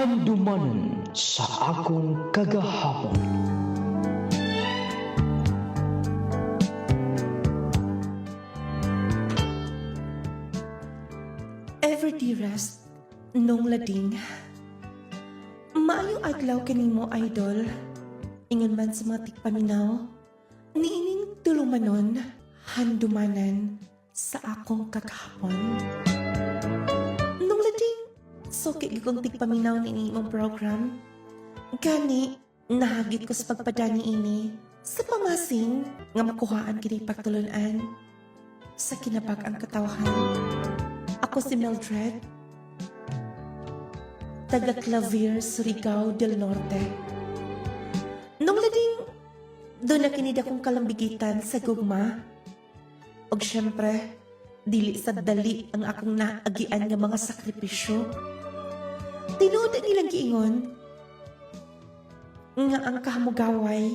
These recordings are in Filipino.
Handumanan sa akong kagahapon. Ever dearest, nung lading. Maayong adlaw kanimo, idol. Ingon man sa mga tikpaminaw, niining tulumanon, handumanan sa akong kagahapon. Nung lading, suki gigong tikpaminaw ni imong program. Gani, nahagit ko sa pagpadani ini sa pamasing nga makuhaan kini pagtulunan sa kinabag-ang katawahan. Ako si Mildred, taga Clavier, Surigao del Norte. Nung lading, doon na kinid akong kalambigitan sa gugma. Og syempre, dili sa dali ang akong naagian nga mga sakripisyo. Tinuod nilang giingon, nga ang kahamugaway,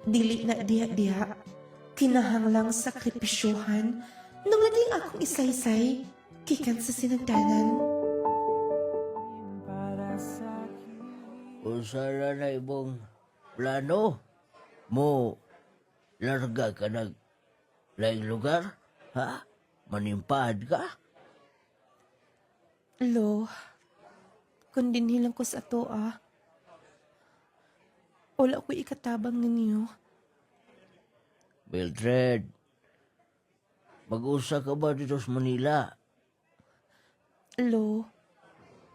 dili na diha-diha, kinahanglang sakripisyohan, nung lading akong isaysay, kikan sa sinagdanan. Usara na ibong plano mo larga ka nag laing lugar, ha? Manimpad ka? Lo, kung dinhilang ko sa toa, wala ko ikatabang ninyo. Mildred, mag-usa ka ba dito sa Manila? Lo,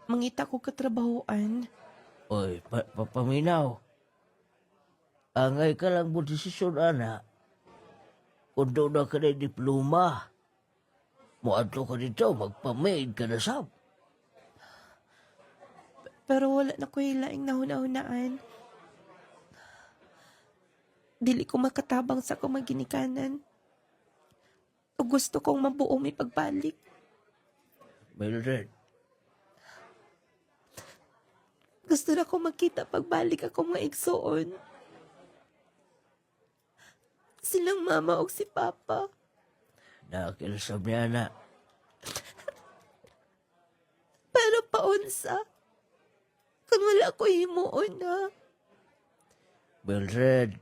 mangita ko katrabahoan. Oy, paminaw. Angay ka lang mo desisyon, ana. Kung doon na ka na diploma, muadto ka dito, magpa-maid ka na sab. Pero wala na ko ilaing nahuna-hunaan. Dili ko makatabang sa akong maginikanan. O gusto kong mabuo may pagbalik. Mildred, Gusto na ko makita pagbalik ako mga igsoon. Silang mama o si papa. nakilasab niya na. Pero paunsa. Kung wala ko himuon na. Mildred,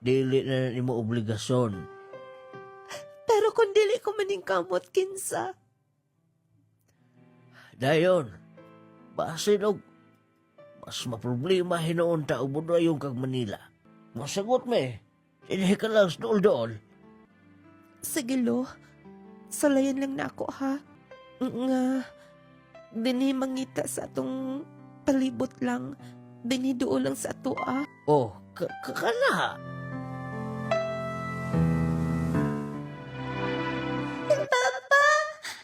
dili na nimo obligasyon. Pero kung dili ko maning kamot kinsa. Dayon, basin og mas maproblema hinoon ta ubod yung kag Manila. Masagot me, hindi ka lang dool-dool. Sige lo, salayan lang na ako ha. Nga, dini mangita sa atong palibot lang. Dini doon lang sa ato ah. Oh, kakala. Papa,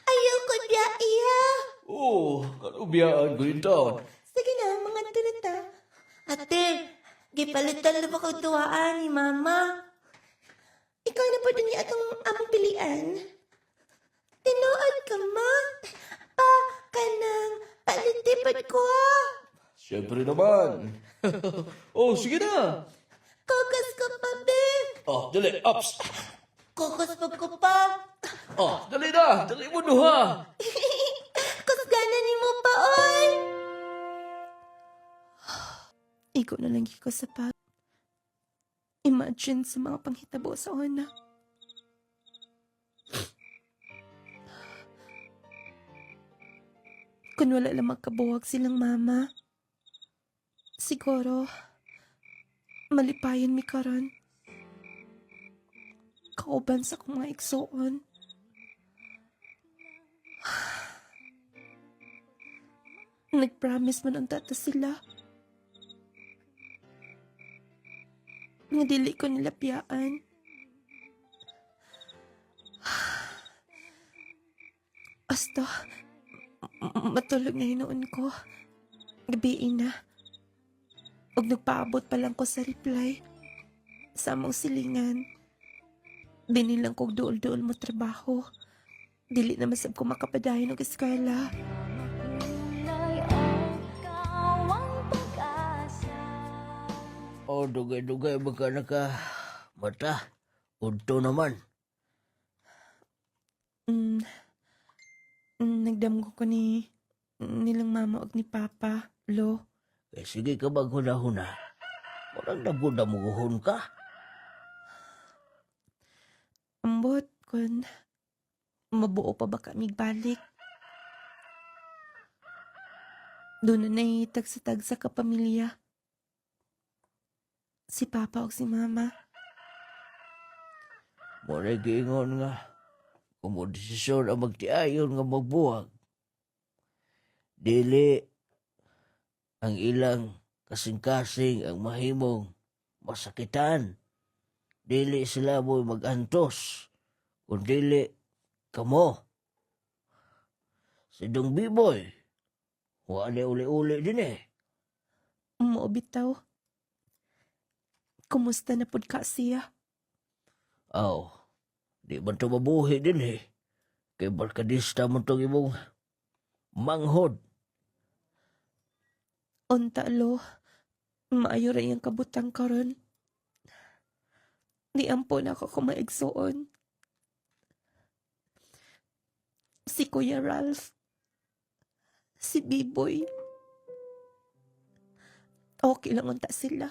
ayaw ko niya iya. Oh, kanubiyaan ko rin taon. Sige na, mga tulita. Ate, gipalitan na ba kong tuwaan ni Mama? Ikaw na pa din atong among pilian. Tinuod ka, Ma. Pa, kanang palitipad ko ha. Siyempre naman. Oh, sige na. Kukas ko pa, be. Oh, dali, ups. Kukas pa ko pa. Oh, dali na. Dali mo duha. Kusgana ni mo pa, oy. Iko na lang ko sa pag. Imagine sa mga panghitabo sa una. Kung wala lang magkabuwag silang mama, siguro, malipayan mi karon. Kauban sa akong mga igsoon. Nag-promise man ang tata sila. Nga dili ko nilapyaan. Basta, matulog na hinoon ko. Gabiin na. Og nagpaabot pa lang ko sa reply. Sa among silingan. Dinilang kong duol-duol mo trabaho. Dili na masab ko makapadayon og eskwela. Oh, dugay-dugay ba ka naka mata? Unto naman. Nagdamgo ko ni nilang mama ug ni papa, lo. Kaya sige ka maghuna-huna. Walang nabuda mo guhon ka. Ambot, kun mabuo pa ba kami balik? Doon na tagsa-tagsa ka pamilya. Si papa ug si mama. Muna giingon nga. Kung mo desisyon ang magtiayon nga magbuwag. Dili ang ilang kasing-kasing ang mahimong masakitan. Dili sila mo mag-antos. Kung dili kamo. Si Dong Biboy. Wala uli-uli din eh. Mo bitaw. Kumusta na pud ka siya? Aw, di man to mabuhi din eh. Kay barkadista mo tong imong manghod. Unta lo. Maayo ra iyang kabutang karon. Di ampon ako kumaigsuon. Si Kuya Ralph. Si Biboy. Okay lang unta sila.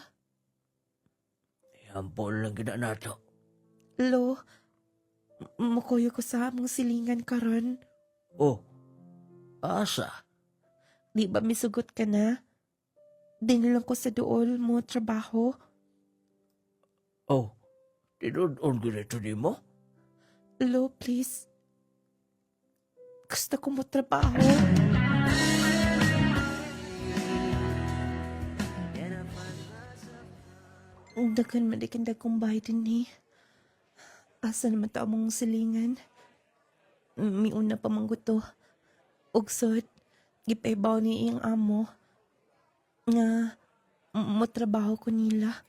Ampon lang gina nato. Lo, mukuyo ko sa among silingan karon. Oh, asa? Di ba misugot ka na? Dinilang ko sa duol mo trabaho. Oh, tinudon ganito di mo? Lo, please. Gusto ko mo trabaho. Dagan madikandag kong bahay din ni. Asa naman ta mong silingan? Miuna pa mangguto. Ugsot, gipaybaw ni iyang amo. Nga, motrabaho ko nila.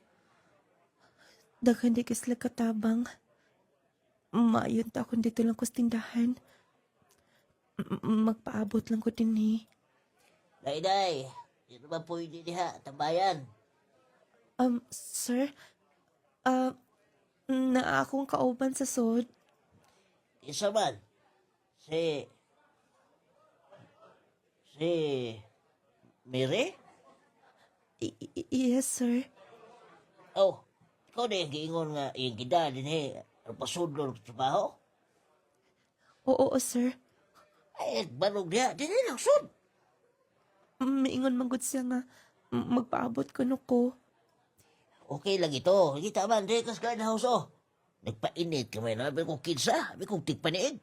Dagan di kisla katabang. Maayon ta kung dito lang ko sa tindahan. Magpaabot lang ko din ni. Day, di ba pwede diha, tambayan? Sir, na akong kauban sa sod. Isa man, si Mary? Yes, sir. Oh, ikaw na yung giingon nga yung gida din eh. Ano pa sudlon sa trabaho? Oo, sir. Ay, barog diha, din lang sud. Maingon manggod siya nga magpaabot ko no ko. Okay lang ito. Kita man, di kas house oh. Nagpainit kamay na. Abi kong kinsa. Abi kong tigpaniid.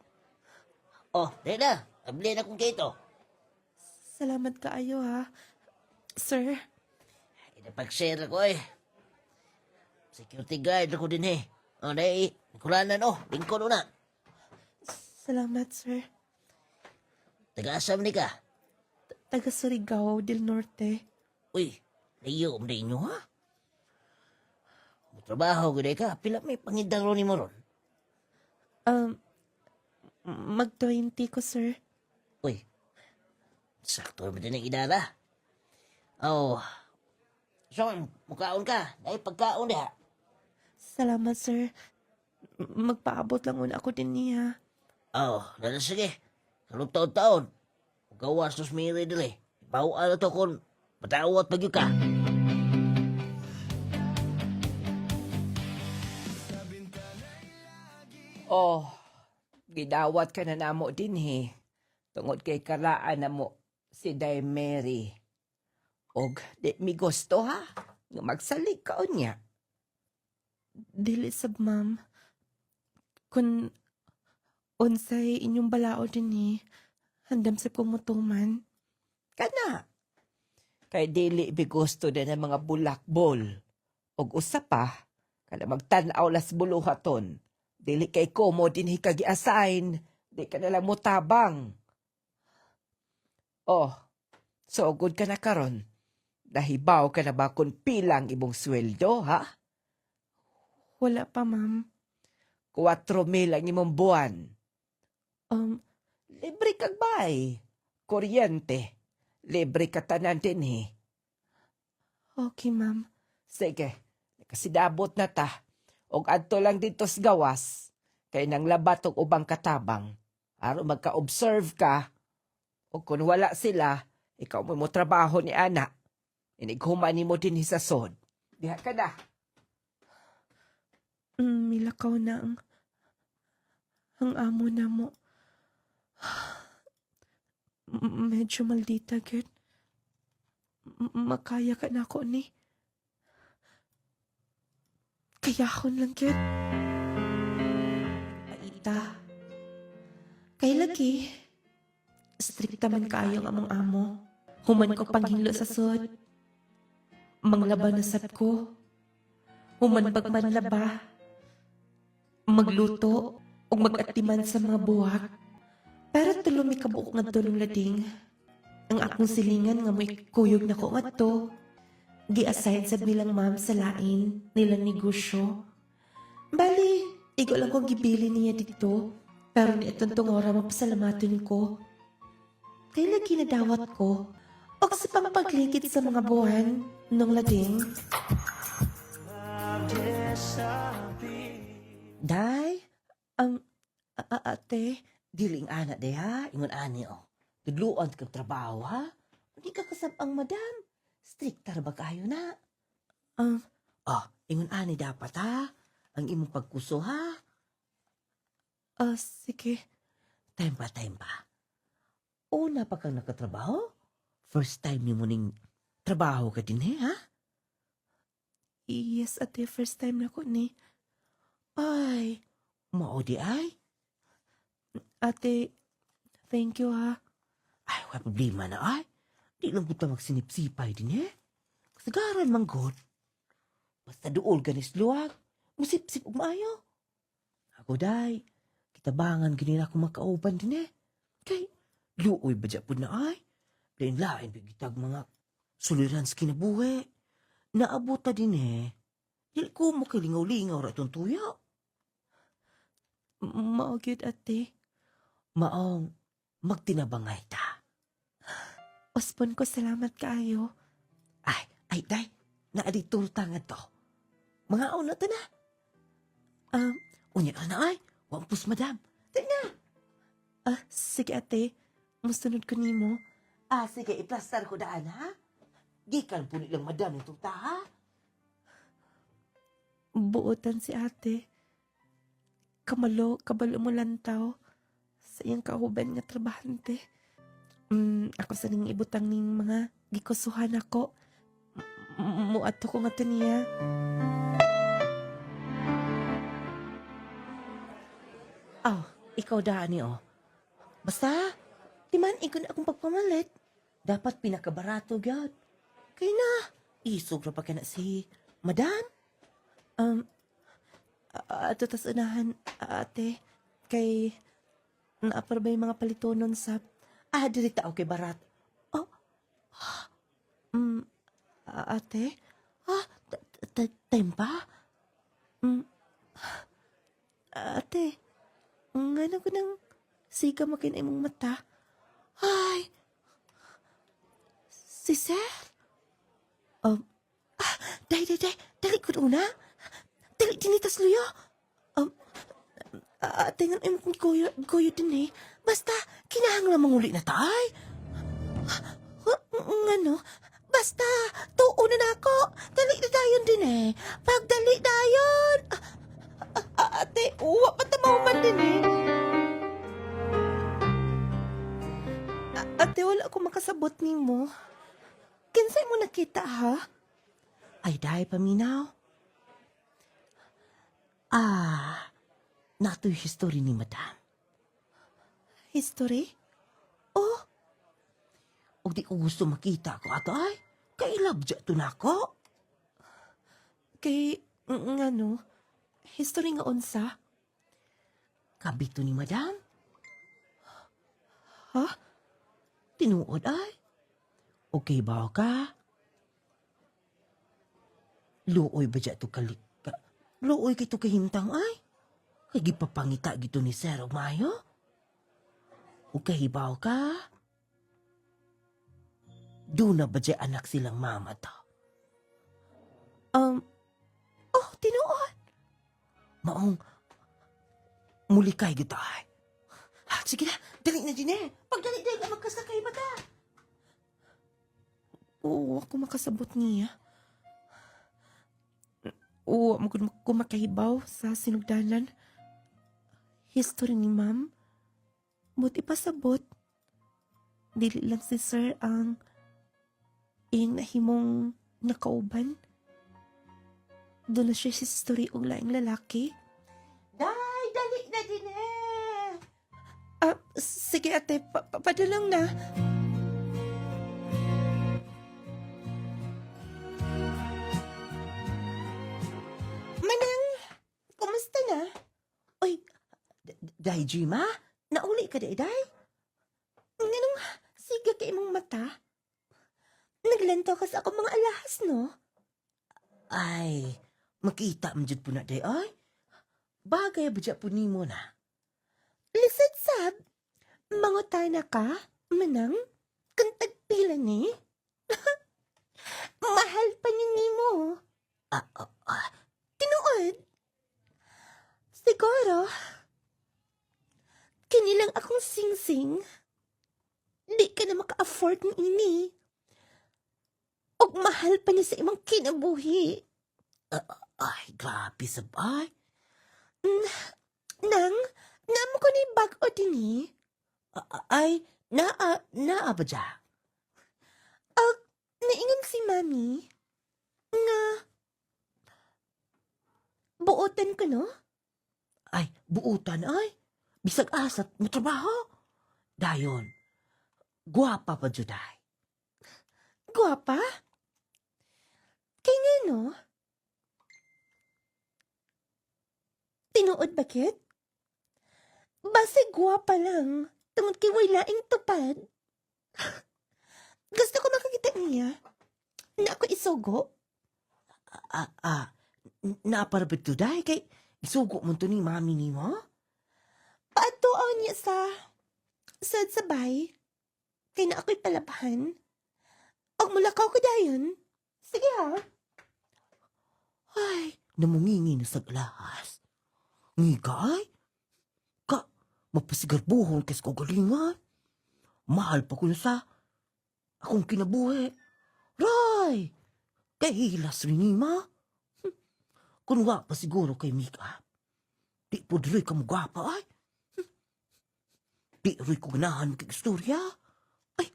Oh, di na. Abli na kong kito. Salamat kaayo ha. Sir, Inapag-share ako eh. Security guard ako din eh. Oh, dahil, kulanan oh. Lingkon na. salamat sir. Taga-asam ni ka. Taga Surigao del Norte. Uy, layo mo na inyo ha. Trabaho ko ka. Pila may pangidaro ni mo ron. Mag-20 ko sir. Uy, sakto naman din ang idara. Oh, so, mukhaon ka. Dahil pagkaon diha. Salamat sir. Magpaabot lang una ako din niya. Oh, dala sige. Kalong taon-taon. Gawas tos miri dili. Bawaan na to kung matawat pag ka. Oh, gidawat ka na namo din he. Tungod kay karaan na mo si Day Mary. Og di mi gusto ha, nga magsalig ka niya. Dili sab ma'am. Kun unsay inyong balao din ni, handam sa kumutuman. Kana. Kay dili mi gusto din ang mga bulakbol. Og usa pa, kada magtanaw las buluhaton. Dili kay komo din hikagi-assign. Di ka nalang mutabang. Oh, so good ka na karon. Nahibaw ka na ba kung pilang imong sweldo, ha? Wala pa ma'am. 4,000 ang imong buwan. Libre kag bay. Kuryente. Libre ka tanan din, eh. Okay ma'am. Sige, nakasidabot na ta. Og adto lang dito sa gawas. Kay nang labat og ubang katabang. Aron magka-observe ka. O kung wala sila, ikaw mo trabaho ni ana. Inighuman ni mo din sa sod. Diha ka na. Milakaw na ang amo na mo. Medyo maldita, gud. Makaya ka na ako ni. Kayahon lang, gud. Aita. Kay lagi. Strikta man kayo ang among amo. Human ko panghilo sa sod. Manglaba na sad ko. Human pagmanlaba. Magluto o mag-atiman sa mga buwak. Pero tulong mi kabuok nga tulong lading. Ang akong silingan nga may kuyog na ko nga to. Gi-assign sa bilang ma'am sa lain nilang negosyo. Bali, igo lang kong gibili niya dito. Pero ni itong tungora mapasalamaton ko. Kaya lagi nadawat ko. O sa pangpaglikit sa mga buwan nung lading. Day, Ate, diling ana day ha, ingon ani o. Tudluan kag trabaho ha. Hindi ka kasabang madam. Strictar ba kayo na? Ingon ani dapat ha. Ang imong pagkuso ha. sige. Time pa. Una pa kang nakatrabaho? First time ni mo ning trabaho ka din ha? Yes, ate, first time na ko ni. Ay, mao di ay. Ate, thank you ha. Ay, wala problema na ay. Di lang kita magsinipsipay din Kasagaran man god. Basta duol ganis luwag. Musip-sip maayo. Ako day, kitabangan ganina ako makauban din Kay, luoy ba dyan po na ay? Lain-lain bigitag mga suliran sa kinabuhi. Naabuta din Dili ko mo kilingaw-lingaw ratong tuyo. Maogyod, ate. Maong, magtinabangay ta. Ospon ko, salamat kaayo. Ay, day, naaditul tangan to. Mga una ta na. Unya na ay, wampus madam. Tingnan. Sige, ate. Musunod ko nimo. Sige, iplastar ko daan, ha? Gikan po nilang madam itong ta, ha? Buotan si ate. Kabalo mo lantaw. Sa iyang kauban nga trabahante. Ako sa ning ibutang ning mga gikusuhan ako. Muato ko nga to niya. Ikaw daan ni, Basta, di man ikon akong pagpamalit. Dapat pinakabarato, gyud. Kaya na, isog na pa ka na si madam. Ato tas unahan, ate. Kay, naapar ba yung mga palitonon sa... Dirita ako kay barat. Ate? Time pa? Ate, ngano ko nang siga makinay mong mata. Ay, si Sir? Dali ko una. Dali tinitas luyo. Ate, nga imong goyo din Basta, kinahanglan manguli na tay. Ngano? Basta, tuo na ako. Dali na dayon din Pagdali dayon. Ate, uwa pa tamaw din Ate, wala ako makasabot nimo. Kinsay mo nakita, ha? Ay, dahi paminaw. Nato yung history ni madam. History? O di ko gusto makita ko ato ay. Kailab dya to na ako. Kay, ngano? History nga unsa? Kabito ni madam. Ha? Tinuod ay. Okay ba ka? Luoy ba dya to kalik? Luoy kay to kahimtang ay. Kay gipapangita gito ni Sir Mayo. Okay ba ka? Doon na ba dya anak silang mama to? Tinuod. Maong, muli kay gito ay. Sige na, dali na din Pagdali ka magkasakay Oo, ako makasabot niya. Oo, ako makahibaw sa sinugdanan. History ni ma'am. Buti pasabot. Dili lang si sir ang iyang nahimong nakauban. Doon na siya sa history og laing lalaki. Day, dali na din eh. Sige ate, padalang na. Manang, kumusta na? Oy, Day, Jima? Nauli ka day, Day? Nganong siga ka imong mata? Naglanto ka sa akong mga alahas, no? Ay, makita mo dyan po na, Day, ay. Bagay ba dyan po ni mo na? Lisod sab, mangutay na ka, manang, kung tagpila ni. Mahal pa ni mo. Tinuod. Siguro, kinilang akong sing-sing. Di ka na maka-afford ng ini. Og mahal pa niya sa imong kinabuhi. Ay, grabe sabay. Nang, namo ko ni bag-o din eh. Ay, naa ba dyan? Naingon si mami nga buotan ko, no? Ay, buutan ay. Bisag asat mo trabaho. Dayon, guwapa pa dyan, Day. Guwapa? Kaya nga, no? Tinuod bakit? Base guwapa lang, tungod kay way laing tupad. Gusto ko makakita niya na ako isugo. Naparabit to, Day, kay isugo mo to ni mami ni mo? Paatuaw niya sa sabay. Kaya na ako'y palabahan. Og mulakaw ko dayon. Sige ha. Ay, namungingi na sa galahas. Ngiga ay? Ka, mapasigarbuhon kes ko galingan. Mahal pa ko na sa akong kinabuhi. Ray! Kay hilas rin ni ma. Kung wa pa siguro kay Mika. Di po diri ka magwapa ay. Di rin ko ganahan kay istorya. Ay,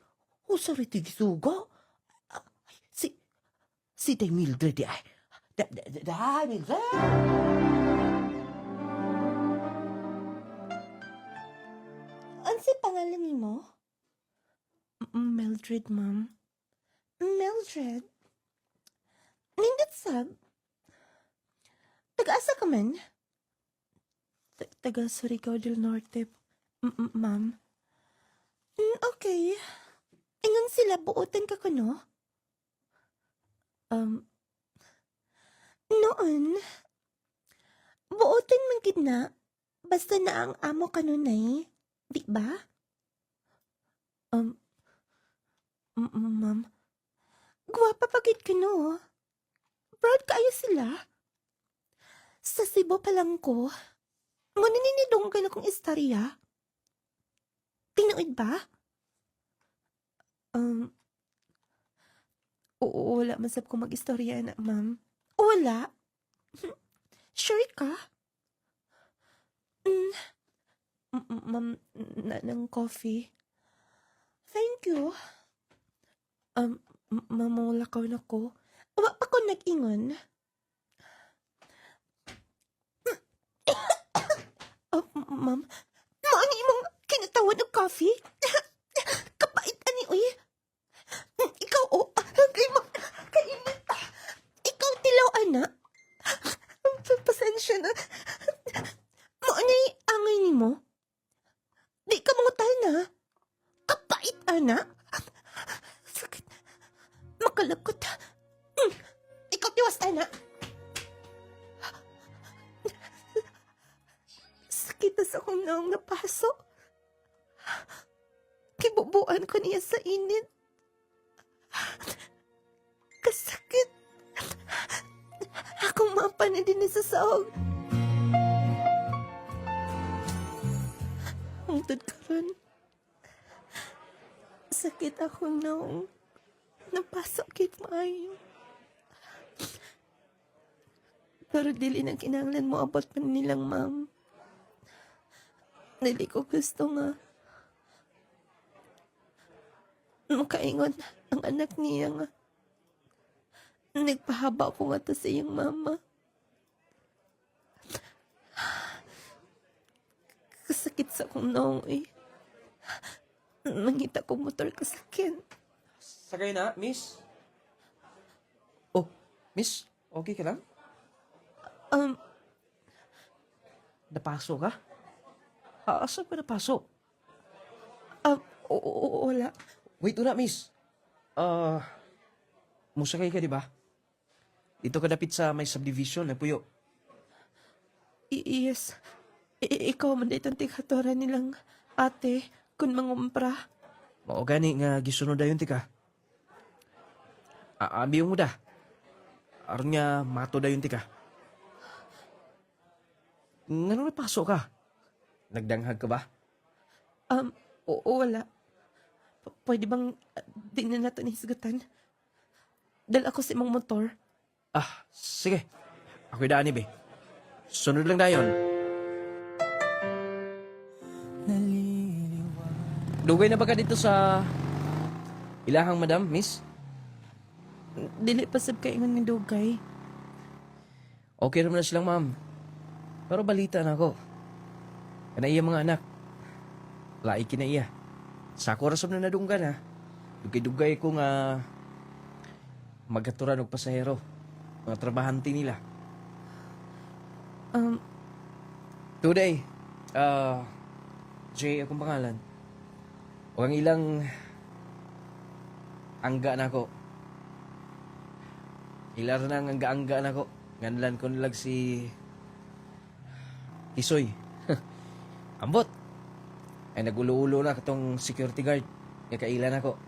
sorry tigisugo. Si Day Mildred ay. Day Mildred! Ano si pangalan ni mo? Mildred, ma'am. Mildred? Nindot sab? Taga-asa ka man? Taga Surigao del Norte, ma'am. Okay. Ingon sila, buotan ka no? Noon, buotan man gid na, basta na ang amo kanunay, di ba? Ma'am, guwapa pagid ka no? Proud kayo sila? Sa Cebu pa lang ko, maninidonggan akong istorya. Tinuod ba? Oo, wala masab ko mag-istorya na, ma'am. Wala? Sure ka? Ma'am, ng coffee. Thank you. Mamulakaw na ko. Wa pa ko nag-ingon. Ma'am, maani mong kinatawan ng coffee? Kapait ani, uy. Ikaw, kainit. Ikaw, tilaw, anak. Pasensya na. Maani, angay ni mo. Di ka mangutal na. Kapait, anak. Sakit. Makalakot. Ikaw, tiwas, anak. Sakit na sa akong naong napaso. Kibubuan ko niya sa init. Kasakit. Akong mapa na din sa sahog. Hangtod karon. Sakit ako noong napasok kit maayo. Pero dili na kinahanglan mo abot pa nilang ma'am. Dili ko gusto nga makaingon ang anak niya nga nagpahaba ko nga to sa iyong mama. Kasakit sa akong naong eh. Nangita kong motor kasakit. Sakay na, miss? Oh, miss, okay ka lang? Napaso ka? Saan ka napaso? Wala. Wait, una, miss. Musakay ka, di ba? Dito ka dapit sa may subdivision na puyo. Yes. Ikaw man itong tigatoran nilang ate kung mangumpra. Mao gani nga gisunod dayon tika. Abi mo da. Aron nga mato dayon tika. Ngano napasok ka? Nagdanghag ka ba? Wala. Pwede bang di na natin hisgutan? Dala ako sa imong motor. Sige. Ako'y daan ni be. Sunod lang dayon. Dugay na ba ka dito sa ilahang madam, miss? Dili pa sab kay ingon nga dugay. Okay naman na silang ma'am. Pero balita na ako. Kana iya mga anak. Laik na iya. Sa ako rasam na nadunggan ha. Dugay-dugay ko nga magaturan og pasahero. Mga trabahante nila. Today, Jay akong pangalan. O ang ilang angga na ko. Ilar na ang angga-angga na ko. Nganlan ko nilag si Isoy. Ambot. Ay nagulo-ulo na katong security guard. Kaya kailan ako.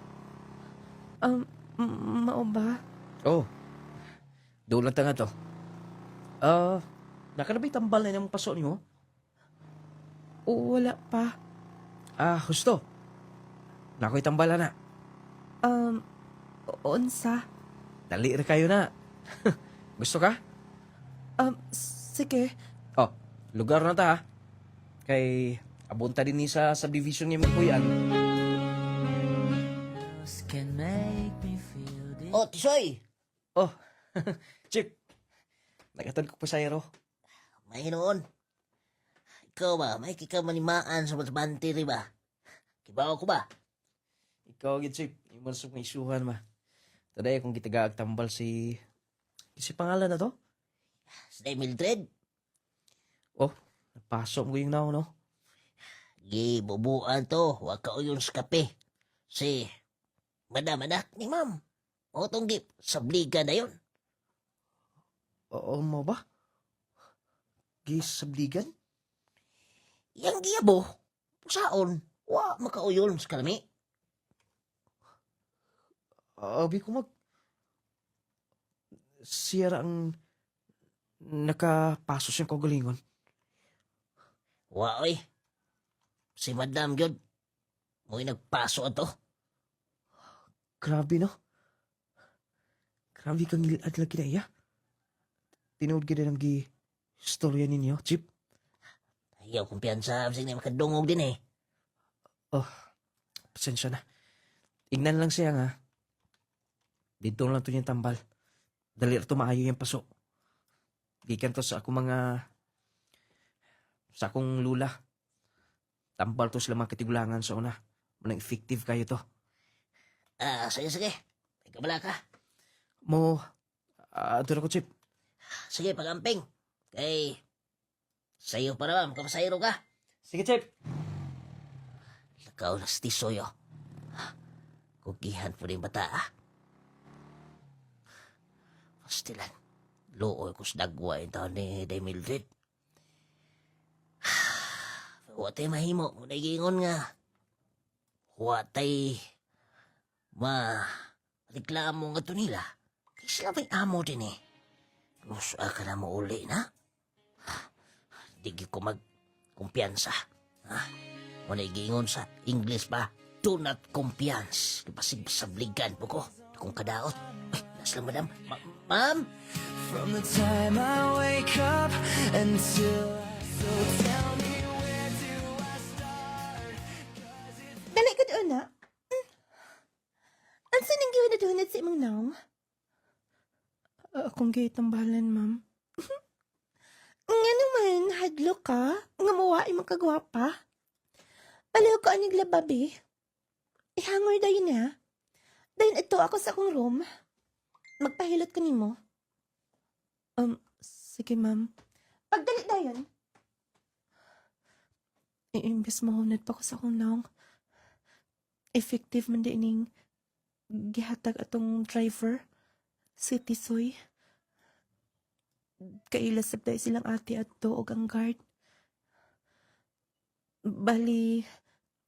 Mao ba? Oh. Doon lang nga to. Nakanabay tambal na yung paso niyo? Wala pa. Gusto. Nako'y tambala na. Unsa? Dali rin kayo na. Gusto ka? Sige. Oh, lugar na ta ha. Kay abunta din ni sa subdivision niya magpuyan. Oh, Tisoy! Oh, Chip. Nagatod ko pa sa ero. Mahinoon. Ikaw ba, may kikamanimaan sa matbante rin ba? Kibaw ko ba? Ikaw, Chip. Yung mansok na isuhan ma. Taday akong gitagaag tambal si pangalan na to? Si Mildred? Oh, napasok mo yung now, no? Bubuan to. Huwag ka uyon sa kape. Si Madam anak ni ma'am. O tong sabliga na yun. Oo mo ba? Gisabligan? Yang giyabo. Pusaon. Wa makauyon sa kalami. Abi ko siyara ang nakapaso siyang kagalingon. Wa oy. Si Madam yun. Mo'y nagpaso ato. Grabe no? Grabe kang adlag kinaya. Tinood ka ng storya ninyo, Chip. Ayaw kumpiyansa. Sige na makadungog din eh. Oh, pasensya na. Ignan lang siya nga. Dito lang to niyang tambal. Dali ito maayo yung paso. Gikan to sa akong sa akong lula. Tambal to sila mga katigulangan sa una. Manang effective kayo to. Sige. May kabala ka. Ito na ko, Chip. Sige, pagamping. Kay, sa'yo pa naman, makapasayro ka. Sige, Chip. Lakaw na si Tisoy, oh. Kugihan po rin bata, Pastilan, looy ko sa dagwa yung taon ni Day Mildred. Watay mahimo, kung naigingon nga. Watay reklamo nga to nila. Kaya sila may amo din eh. Gusto ka na mo uli na? Digi ko magkumpiyansa. Kung naigingon sa English pa, do not kumpiyansa. Di ba sabligan po ko? Kung kadaot. Ay, nasa lang, madam. Ma'am? From the time I wake up until so tell me where do I start? Dali ka doon na. Ang sanang gawin na doon sa imong naong? Akong gate ang bahalan, ma'am. Nga naman, hadlo ka. Nga mawain mong kagwapa. Palayo ko anig lababi. Ihangor dayon na. Dayon ito ako sa akong room. Magpahilot ko nimo. Sige, ma'am. Pagdali dayon. Iimbes mahunod pa ko sa akong naong. Effective man din ning gihatag atong driver. Si Tisoy. Kailasab dahil silang ate at tuog ang guard. Bali,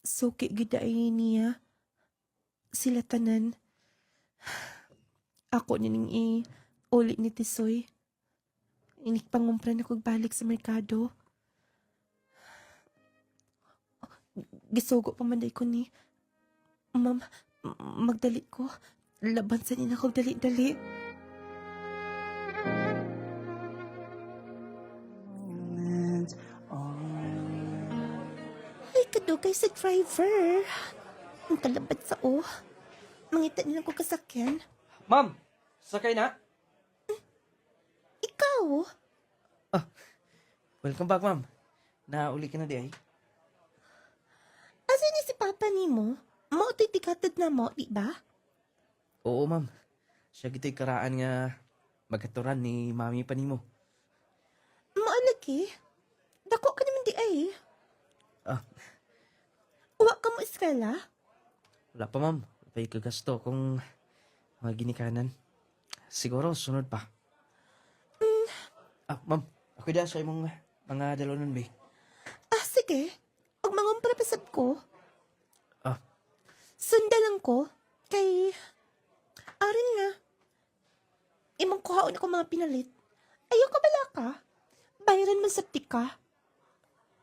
suki gidaay niya. Sila tanan. Ako nining uli ni Tisoy. Inikpangumpran ako balik sa merkado. Gisugo pa man day ko ni. Ma'am, magdali ko. Laban sa nina ko dali-dali. Ay, kadugay sa driver. Ang kalabad sa Mangita nila ko kasakyan. Ma'am, sakay na. Ikaw? Welcome back, ma'am. Nauli ka na di ay. Asa ni si Papa ni mo? Mo to'y tikatad na mo, di ba? Oo, ma'am. Siya gito'y karaan nga magkaturan ni mami pa nimo. Maalagi. Dako ka naman di ay. Ah. Uwa ka mo eskala? Wala pa, ma'am. Pa'y kagasto kung mga ginikanan. Siguro, sunod pa. Ma'am. Ako da sa imong mga dalonan, be. Sige. Pag mangumpra pasab ko, Ah, sundalan ko, kay... Arin nga. Imong kuhaon ako mga pinalit. Ayoko bala ka. Bayaran man sa tika.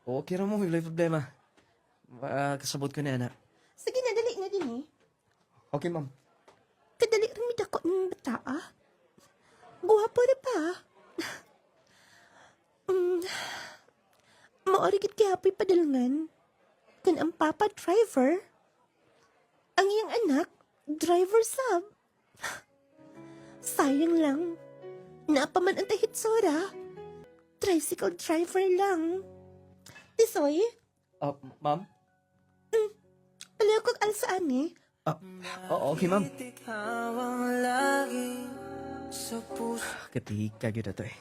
okay ra mo. May problema. Kasabot ko na, anak. Sige na, dali na din eh. Okay, ma'am. Kadali rin may dako ng bata Guwapo na pa. Maorigit kaya apoy padalungan. Kung ang papa driver, ang iyang anak, driver sub. Sayang lang. Napaman ang tahitsura. Tricycle driver lang. Tisoy, Ma'am? palayo kong alsaan eh. Okay, ma'am. Ikaw ang lagi sa puso. Katika gyud ato eh.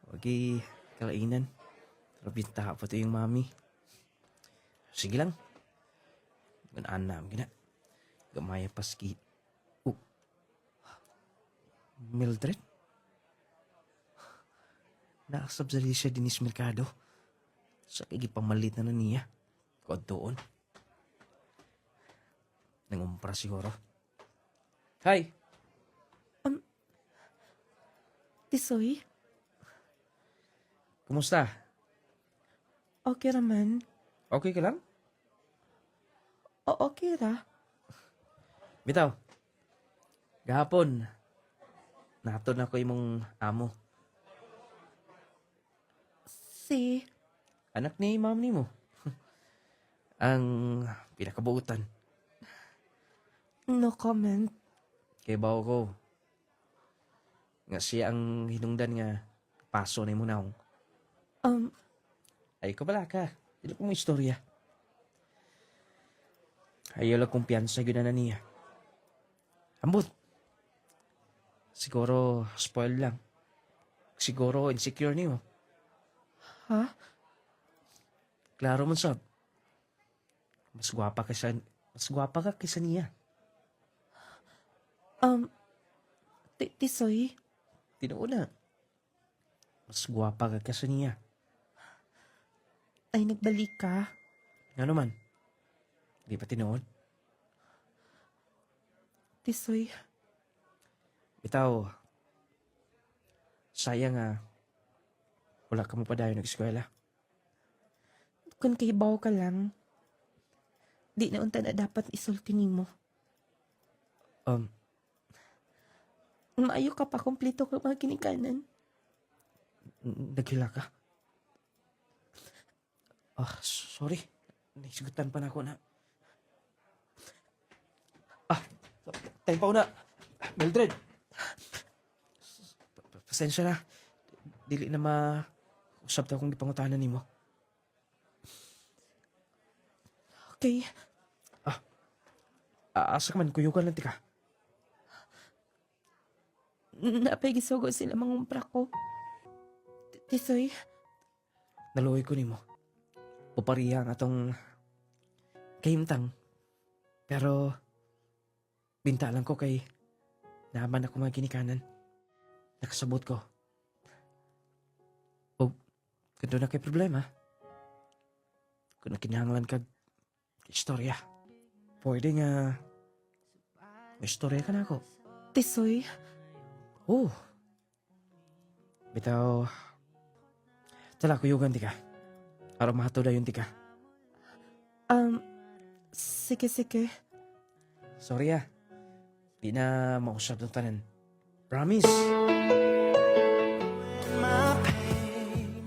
Wagi kalainan. Rabinta pa to yung mami. Sige lang. Ganaan gina. Gamaya paski. Mildred? Naasab sa siya dinis merkado. Sa kagipamalit na niya. Kod doon. Nangumpra siguro. Hi! Tisoy, Kumusta? okay raman. Okay ka lang? Okay ra. Bitaw. Gahapon. Naton ako imong amo. Si... Anak ni ma'am nimo. Ang pinakabuutan. No comment. Kay bawo ko. Nga siya ang hinungdan nga paso ni mo naong. Ay ko bala ka. Ilo kong istorya. Ayaw lang kumpiyansa yun na niya. Ambot. Siguro spoiled lang. Siguro insecure niyo. Ha? Klaro man sab. Mas gwapa ka kaysa niya. Tisoy, Tinuuna. Mas gwapa ka kaysa niya. ay nagbalik ka. Nga naman. Di pa tinuod. Tisoy, Bitaw. Sayang wala ka mo pa dayo nag-eskwela. kung kahibaw ka lang, di na unta na dapat isulti nimo. Maayo ka pa kompleto ka mga ginikanan. Naghila ka? Sorry. Naisigutan pa na ako na. Time pa na. Mildred. Pasensya na. Dili na usab ta akong gipangutanan nimo. Okay. Asa ka man, kuyugan lang tika. Napay gisugo sila mangumpra ko. Tisoy, Naluoy ko nimo. Pupariya ang atong kahimtang. Pero binta lang ko kay naman ako mga ginikanan. Nakasabot ko. O, kung na kay problema, kung nakinahanglan kag istorya, pwede nga may istorya ka na ako. Tisoy, Oh. Bitaw, tala kuyugan tika. Para mahatoda yun tika. sige. Sorry Di na mausap ng tanan. Promise.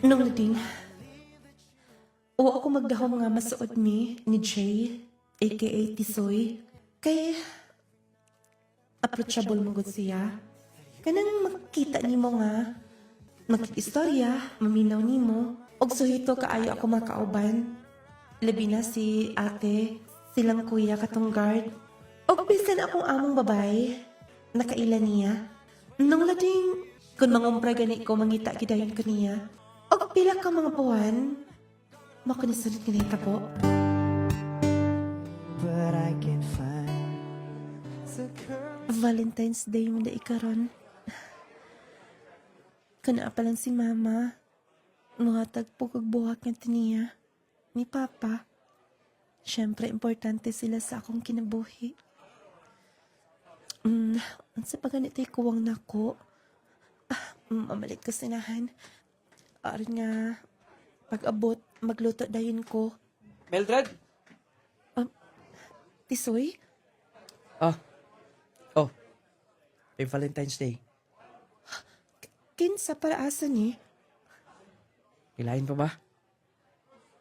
nung nading, o ako magdahom nga masuod ni Jay, aka Tisoy, kay approachable mo gud siya. Kanang makita nimo nga, magkistorya, maminaw nimo, og suhito kaayo ako makauban. Labi na si ate, silang kuya katong guard. Og bisan akong among babae, nakaila niya. Nung lading, kung mangumpra gani ko, mangita gidayon ko niya. Og pila ka mga buwan, makunisunod nga nita po. But I can't find the courage. Valentine's Day mo na ikaron. Kana pa lang si mama. Muhatag po kag buhak nga niya. Ni papa. Siyempre, importante sila sa akong kinabuhi. Ang sa paganito'y kuwang nako. Mamalit ko sinahan. Aron nga, pag-abot, magluto dayon ko. Mildred? Tisoy? Oh. May Valentine's Day. Kinsa para asa ni? Ilain pa ba?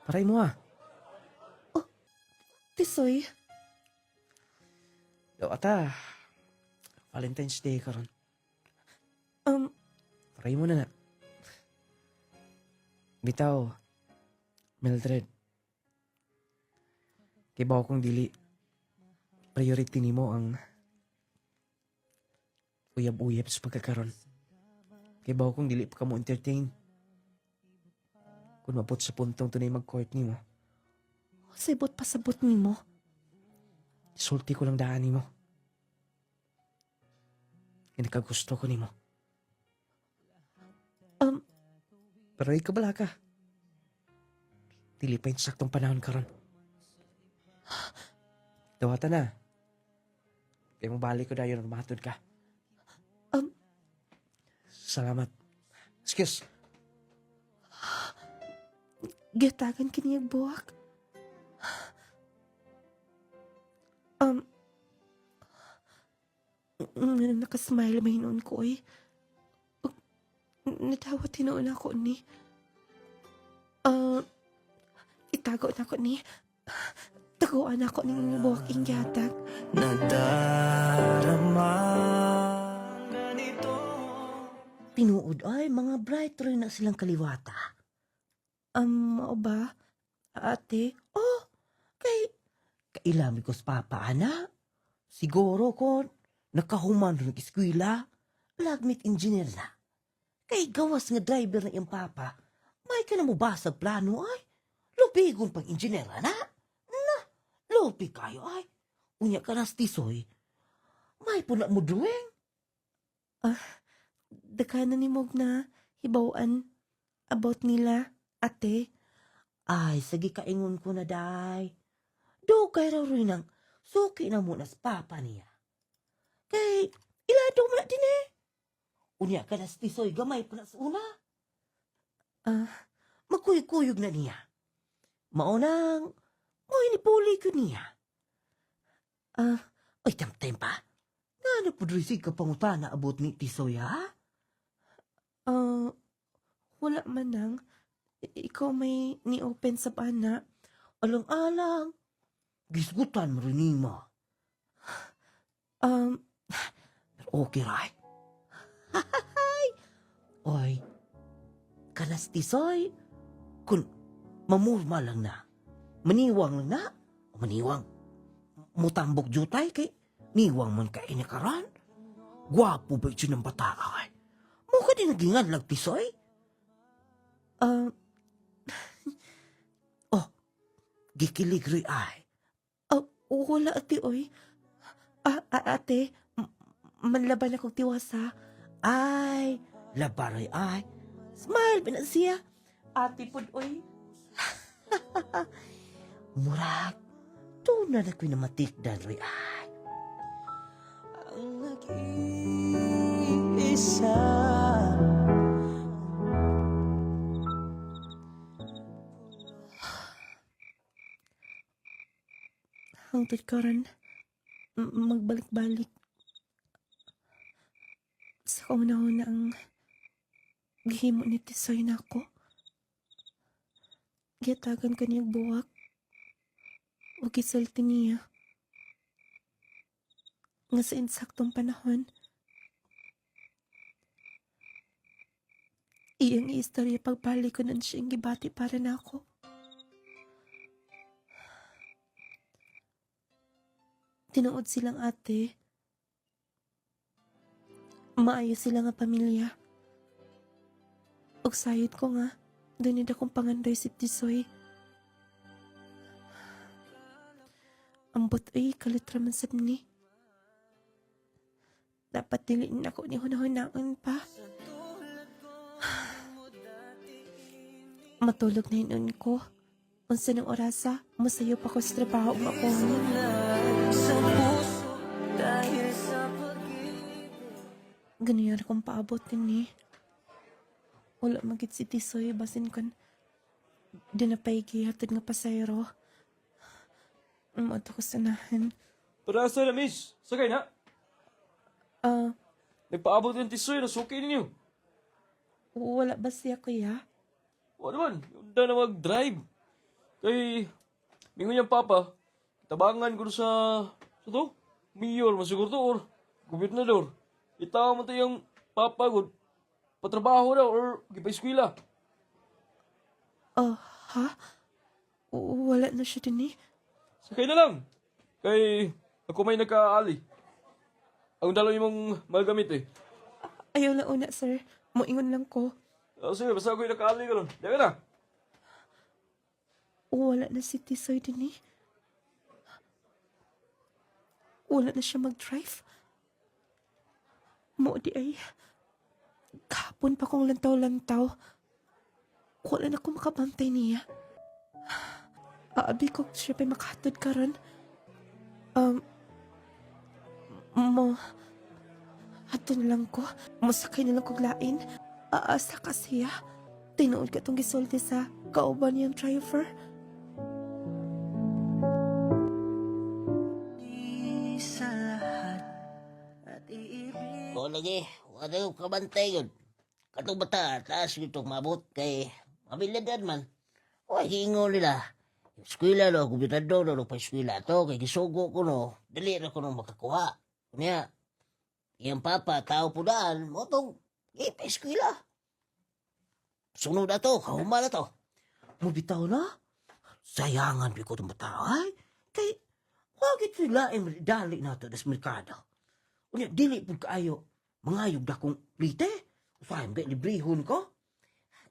Paray mo Tisoy? Daw ata. Valentine's Day karon. Paray mo na. Bitaw. Mildred. Kibaw kong dili. Priority nimo ang uyab-uyab sa pagkakaroon. Kibaw kong dili pa ka mo entertain. Kung mapot sa puntong tunay mag-court nimo, Sabot pasabot ni mo. sulti ko lang daan nimo. Kinakagusto ko nimo. Pero ikaw bala ka. Dili pa yung saktong panahon karon. Dawata na. Kaya mo balik ko na yun, matod ka. Salamat. Excuse. Gatagan kiniyag buwak. Nakasmile mahinon ko eh. Natawat tinoon ako ni. Itago na ako ni. Taguan ako ng buwak ingyatag. Nadarama ganito. Tinuod ay, mga bright rin na silang kaliwata. Mao ba? Ate? Oh, kailami ko sa papa, ana. Siguro ko, nakahuman rin ng eskwela, lagmit engineer na. Kay gawas nga driver na iyang papa, may ka na mo basag plano ay. Lupigon pang engineer na. Lupi kayo ay. Unya ka nas Tisoy. May puna mo drawing. Dakanan ni Mog na hibawaan about nila, ate. Ay, sige kaingon ko na, day. Dugay raw rin ang suki na muna sa papa niya. Kay, ilado mo na din eh. Unya ka na Tisoy, gamay pa na sa una. Magkuyog-kuyog na niya. Maunang, mo inipuli ko niya. Oy, time pa. Nga Ano po drisig ka pangutana abot ni Tisoy, ha? Wala man nang. Ikaw may ni-open sa bana. Alang-alang. Gisgutan mo rin nima. Um, Okay, right? Oy, kanas Tisoy. Kun mamurma lang na. Maniwang lang na. O maniwang. Mutambok jutay kay niwang man ka inakaran. Gwapo ba ito ng bata ay? Mo ka din nagingan lang Tisoy? Oh, gikilig rin ay. wala ate oy. Ate, manlaban akong tiwasa. Ay, labaray ay. Smile, pinasiya. Ate pud oy. Murag, tunad ako'y namatikdan rin ay. Ang nag-iisa. Hangtod karon magbalik-balik. Sa kauna-una ang gihimo ni Tisoy na ako. Giyatagan ka niyang buwak. O gisulti niya. Nga sa insaktong panahon. Iyang istorya pagbalik ko nun siyang gibati para na ako. Tinuod silang ate. Maayo sila nga pamilya. Og sayod ko nga, dunid akong pangandoy si Tisoy. Ambot ay kalutraman sa ni. Dapat diliin ako ni hunahunaan pa. Matulog na inon ko. Unsa ng orasa, masayo pa ko sa trabaho nga ako. Sa puso dahil sa pag-ibig. Ganyan akong paabot din eh. Wala magit si Tisoy, basin kon dinapaygi hatid nga pasayro. Umato ko sanahan. Para sa na, miss. Sakay na. Nagpaabot yung tisoy na suki ninyo. Wala ba siya kuya? O naman, yung na mag-drive. Kay, mingon niyang papa, tabangan ko sa to, mayor, masiguro to, or gobernador. Itaw mo to yung papa ko, patrabaho daw, or gipa-eskwela. Ha? Wala na siya din eh. Sakay na lang. Kay, ako may nagkaali. Ang dalaw yung magamit eh. Ayaw na una, sir. Moingon lang ko. Sige, basta ako'y nakaali ka nun. Diyan ka na. Wala na si Tisoy din eh. Wala na siya mag-drive. Mo di ay. Kahapon pa kong lantaw-lantaw. Wala na akong makabantay niya. Aabi ko siya pa'y makahatod karon. Hatod na lang ko. Masakay na lang kong lain. Aasa ka siya. Tinuod ka tong gisulti sa kauban niyang driver. Di sa lahat at iibig. O lagi, wala yung kabantay yun. Katong bata, taas yung itong mabot kay mabilidad man. O, hingo nila. Eskwela no, gobernador no, pa eskwela to, kay gisugo ko no, dali na ko no makakuha. Kanya, iyang papa, tao po daan, mo tong, pa eskwela. Sunod na to, kahuma na to. Mabitaw na? Sayangan bi ko itong bata, ay? Kay, wag ito sila ay dali na to das merkado. Unya, dili po kaayo, mangayog na kong lite. Usayang ba, librihon ko?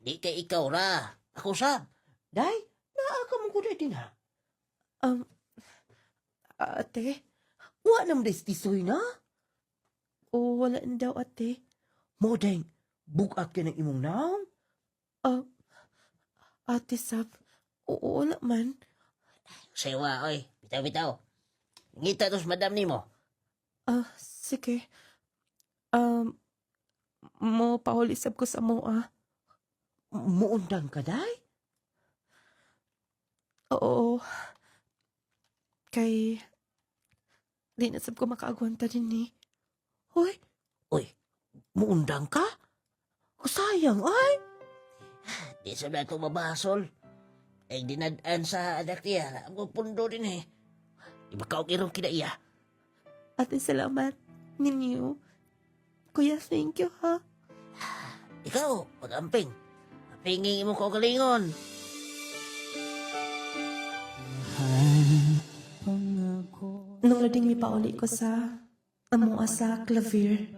Di kay ikaw ra. Ako sab. Day, naaka mo ko na din ha. Ate? Wa nam des tisoy na. Wala na daw ate. Mo deng, bukat ka ng imong naong. Ate Sab. Wala man. Sewa, oy. Bitaw-bitaw. Ngita tos madam ni mo. Sige. Mo paulisab ko sa moa. Muundang ka, day? Oo. Kay, di na sab ko makaagwanta din ni. Hoy, Uy, muundang ka? sayang ay. Di sa na ito mabasol. Ay dinadaan sa anak niya. Ang pundo din eh. Di ba kaong irong kinaiya? Ate, salamat ninyo. Kuya, thank you ha. Ikaw, pag-amping. Apingin mo ko galingon. Nung lading mi pauli ko sa among asa clavier,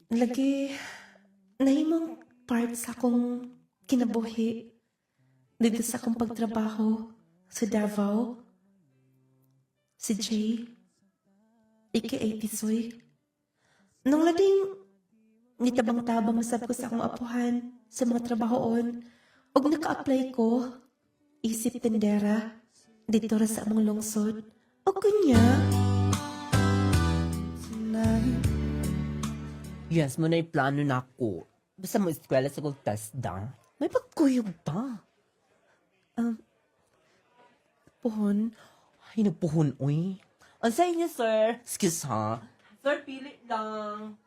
lagi nahimong part sa akong kinabuhi dito sa akong pagtrabaho sa Davao. Si Jay, aka Tisoy. Nung lading nitabang-tabang masab ko sa akong apuhan sa mga trabahoon, og naka-apply ko, isip tendera, dito ra sa among lungsod. O kunya, Yes, mo na yung plano na ako. Basta mo eskwela sa kong test da. may pagkuyog ba? Pohon, Ay, nagpuhon, uy. Ang sa inyo, sir. Excuse, ha? Sir, pili lang.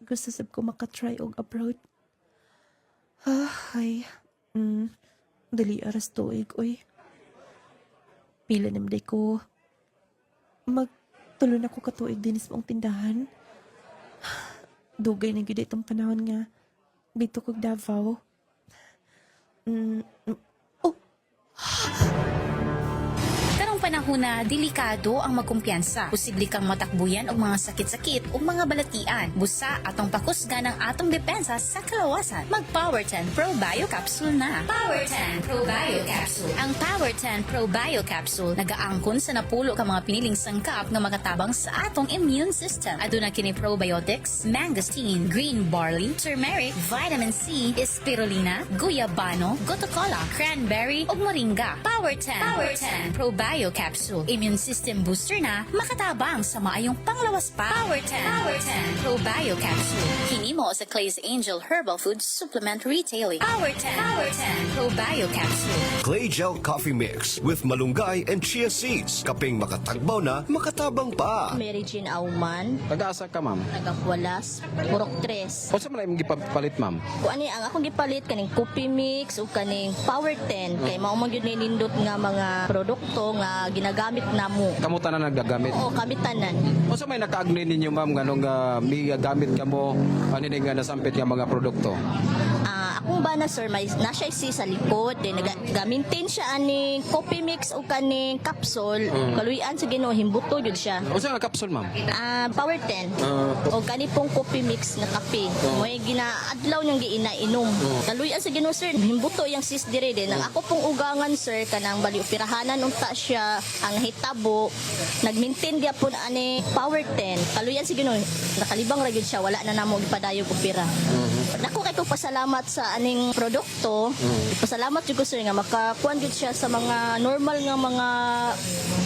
gusto sab ko makatry og abroad. Ay, dali aras tuig, uy. Pila namday ko. Magtulo na ko katuig din sa mong tindahan. Dugay na gyud itong panahon nga. Dito kog Davao. Karong panahon na delikado ang magkumpiyansa. Posible kang matakbuyan og mga sakit-sakit o mga balatian. Busa atong pakusgan ang atong depensa sa kalawasan. Mag Power 10 Pro Bio Capsule na. Power 10 Pro Bio Capsule. Ang Power 10 Pro Bio Capsule nagaangkon sa napulo ka mga piniling sangkap nga makatabang sa atong immune system. Aduna kini probiotics, mangosteen, green barley, turmeric, vitamin C, spirulina, guyabano, gotocola, cranberry ug moringa. Power 10 Pro Bio Capsule. Immune system booster na makatabang sa maayong panglawas pa. Power 10 Pro Bio Capsule. Hinimo sa Clay's Angel Herbal Food Supplement Retailing. Power 10 Pro Bio Capsule. Clay Gel Coffee Mix with malunggay and chia seeds. Kaping makatagbaw na, makatabang pa. Mary Jean Auman, Taga-asa ka, ma'am? nagapualas, Purok 3. O sa man yung gipapalit, ma'am? Kung ano ang akong gipalit, kaning coffee mix o kaning Power 10, kay mao man yun nindot nga mga produkto nga ginagamit namo. Kamuta na nagagamit? Oo, kami tanan. O sa may nakaagni ninyo, ma'am, ganong may gamit ka mo, ano nga nasampit nga mga produkto? Akong bana sir, may nasya si sa likod, then nagamintin siya aning coffee mix o kaning capsule. Kaluyan sa Ginoo, himbuto jud siya. O sa nga capsule, ma'am? Power 10 o kani pong coffee mix na kape mo'y ginaadlaw niyang giinainom kaluyan sa Ginoo sir himbuto yang sis dire din ang ako pong ugangan sir kanang bali operahanan unta siya ang hitabo nagmaintain gyapon ani Power 10 kaluyan sa Ginoo nakalibang ra gyud siya wala na namo gipadayog opera nako kay ko pasalamat sa aning produkto pasalamat jud ko sir nga makakuan jud siya sa mga normal nga mga